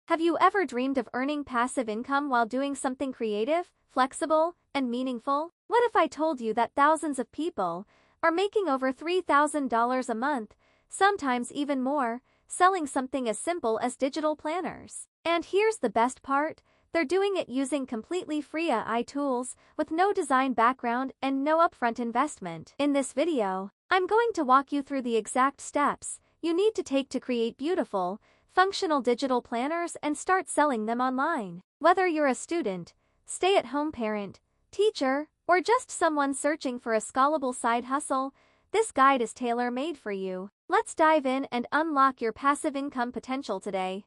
Have you ever dreamed of earning passive income while doing something creative, flexible, and meaningful? What if I told you that thousands of people are making over $3,000 a month, sometimes even more, selling something as simple as digital planners? And here's the best part. They're doing it using completely free AI tools with no design background and no upfront investment. In this video, I'm going to walk you through the exact steps you need to take to create beautiful, functional digital planners and start selling them online. Whether you're a student, stay-at-home parent, teacher, or just someone searching for a scalable side hustle, this guide is tailor-made for you. Let's dive in and unlock your passive income potential today.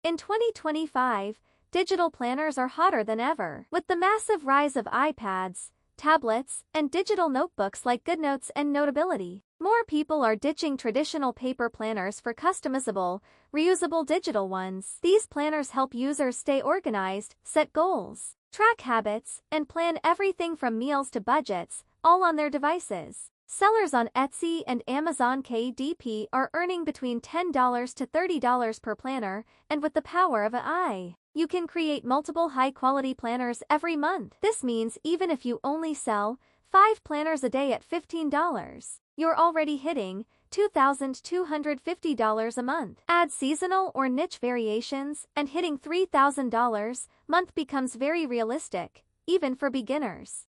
In 2025, digital planners are hotter than ever. With the massive rise of iPads, tablets, and digital notebooks like GoodNotes and Notability, more people are ditching traditional paper planners for customizable, reusable digital ones. These planners help users stay organized, set goals, track habits, and plan everything from meals to budgets, all on their devices. Sellers on Etsy and Amazon KDP are earning between $10 to $30 per planner, and with the power of AI, you can create multiple high-quality planners every month. This means even if you only sell 5 planners a day at $15, you're already hitting $2,250 a month. Add seasonal or niche variations, and hitting $3,000 a month becomes very realistic, even for beginners.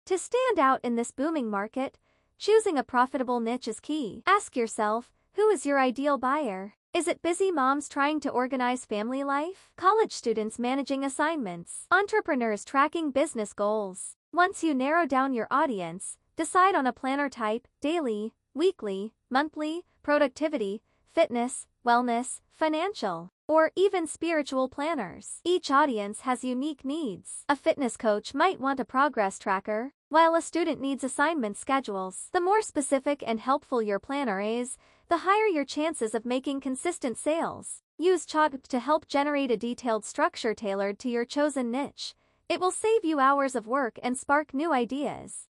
To stand out in this booming market, choosing a profitable niche is key. Ask yourself, who is your ideal buyer? Is it busy moms trying to organize family life? College students managing assignments? Entrepreneurs tracking business goals? Once you narrow down your audience, decide on a planner type: daily, weekly, monthly, productivity, fitness, wellness, financial, or even spiritual planners. Each audience has unique needs. A fitness coach might want a progress tracker, while a student needs assignment schedules. The more specific and helpful your planner is, the higher your chances of making consistent sales. Use Chat to help generate a detailed structure tailored to your chosen niche. It will save you hours of work and spark new ideas.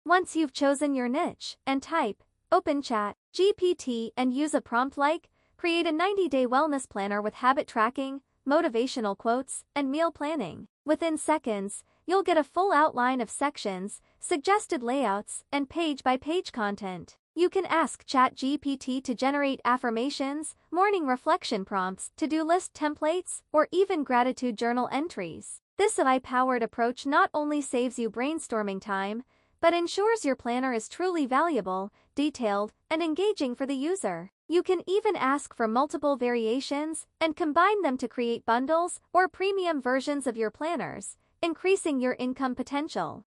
Once you've chosen your niche and type, open Chat GPT and use a prompt like, create a 90-day wellness planner with habit tracking, motivational quotes, and meal planning. Within seconds, you'll get a full outline of sections, suggested layouts, and page-by-page content. You can ask ChatGPT to generate affirmations, morning reflection prompts, to-do list templates, or even gratitude journal entries. This AI-powered approach not only saves you brainstorming time, but ensures your planner is truly valuable, detailed, and engaging for the user. You can even ask for multiple variations and combine them to create bundles or premium versions of your planners, increasing your income potential.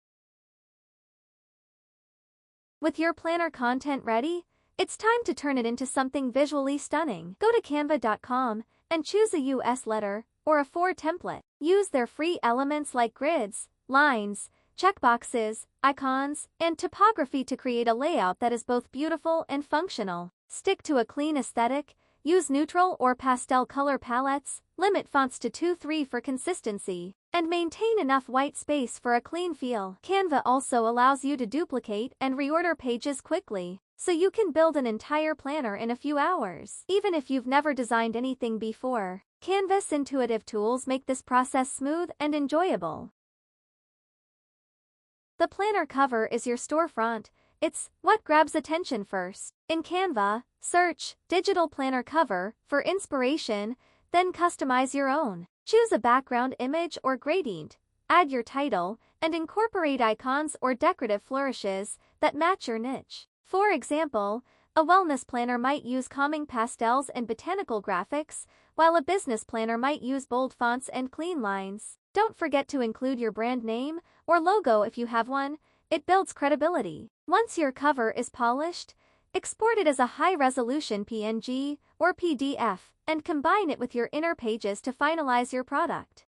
With your planner content ready, it's time to turn it into something visually stunning. Go to canva.com and choose a US letter or A4 template. Use their free elements like grids, lines, checkboxes, icons, and typography to create a layout that is both beautiful and functional. Stick to a clean aesthetic, use neutral or pastel color palettes, limit fonts to 2-3 for consistency, and maintain enough white space for a clean feel. Canva also allows you to duplicate and reorder pages quickly, so you can build an entire planner in a few hours. Even if you've never designed anything before, Canva's intuitive tools make this process smooth and enjoyable. The planner cover is your storefront. It's what grabs attention first. In Canva, search digital planner cover for inspiration, then customize your own. Choose a background image or gradient, add your title, and incorporate icons or decorative flourishes that match your niche. For example, a wellness planner might use calming pastels and botanical graphics, while a business planner might use bold fonts and clean lines. Don't forget to include your brand name or logo if you have one. It builds credibility. Once your cover is polished, export it as a high-resolution PNG or PDF and combine it with your inner pages to finalize your product.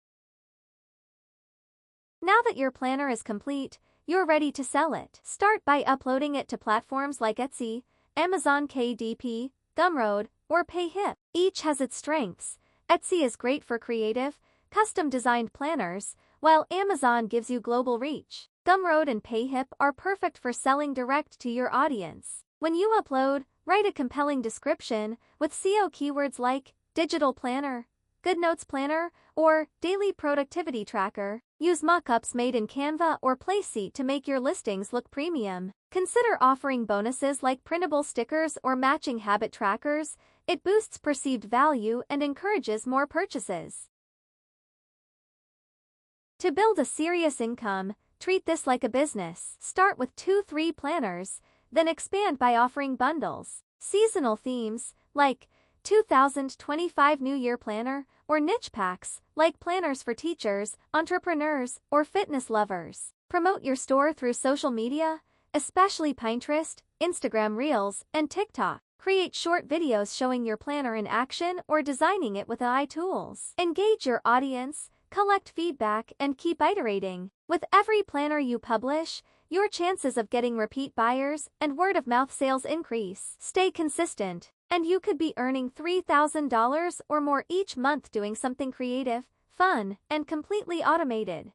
Now that your planner is complete, you're ready to sell it. Start by uploading it to platforms like Etsy, Amazon KDP, Gumroad, or PayHip. Each has its strengths. Etsy is great for creative, custom-designed planners, while Amazon gives you global reach. Gumroad and PayHip are perfect for selling direct to your audience. When you upload, write a compelling description with SEO keywords like digital planner, Good Notes planner, or daily productivity tracker. Use mock-ups made in Canva or Playseat to make your listings look premium. Consider offering bonuses like printable stickers or matching habit trackers. It boosts perceived value and encourages more purchases. To build a serious income, treat this like a business. Start with 2-3 planners, then expand by offering bundles. Seasonal themes, like 2025 New Year Planner, or niche packs, like planners for teachers, entrepreneurs, or fitness lovers. Promote your store through social media, especially Pinterest, Instagram Reels, and TikTok. Create short videos showing your planner in action or designing it with AI tools. Engage your audience, collect feedback, and keep iterating. With every planner you publish, your chances of getting repeat buyers and word-of-mouth sales increase. Stay consistent, and you could be earning $3,000 or more each month doing something creative, fun, and completely automated.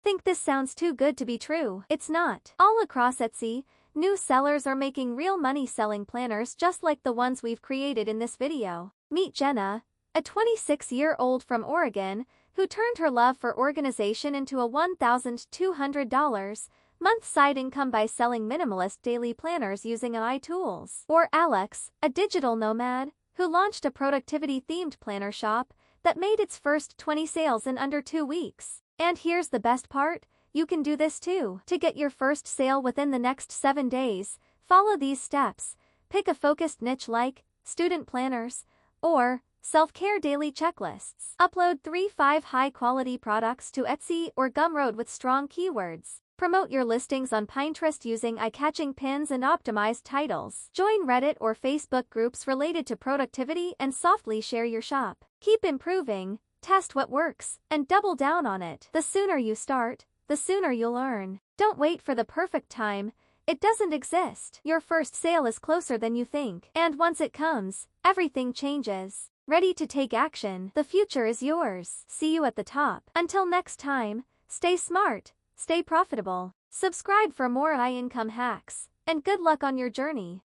Think this sounds too good to be true? It's not. All across Etsy, new sellers are making real money selling planners just like the ones we've created in this video. Meet Jenna, a 26-year-old from Oregon, who turned her love for organization into a $1,200 month side income by selling minimalist daily planners using AI tools. Or Alex, a digital nomad, who launched a productivity-themed planner shop that made its first 20 sales in under 2 weeks. And here's the best part, you can do this too. To get your first sale within the next 7 days, follow these steps. Pick a focused niche like student planners or self-care daily checklists. Upload 3-5 high-quality products to Etsy or Gumroad with strong keywords. Promote your listings on Pinterest using eye-catching pins and optimized titles. Join Reddit or Facebook groups related to productivity and softly share your shop. Keep improving, test what works, and double down on it. The sooner you start, the sooner you'll earn. Don't wait for the perfect time. It doesn't exist. Your first sale is closer than you think. And once it comes, everything changes. Ready to take action? The future is yours. See you at the top. Until next time, stay smart, stay profitable. Subscribe for more high-income hacks, and good luck on your journey.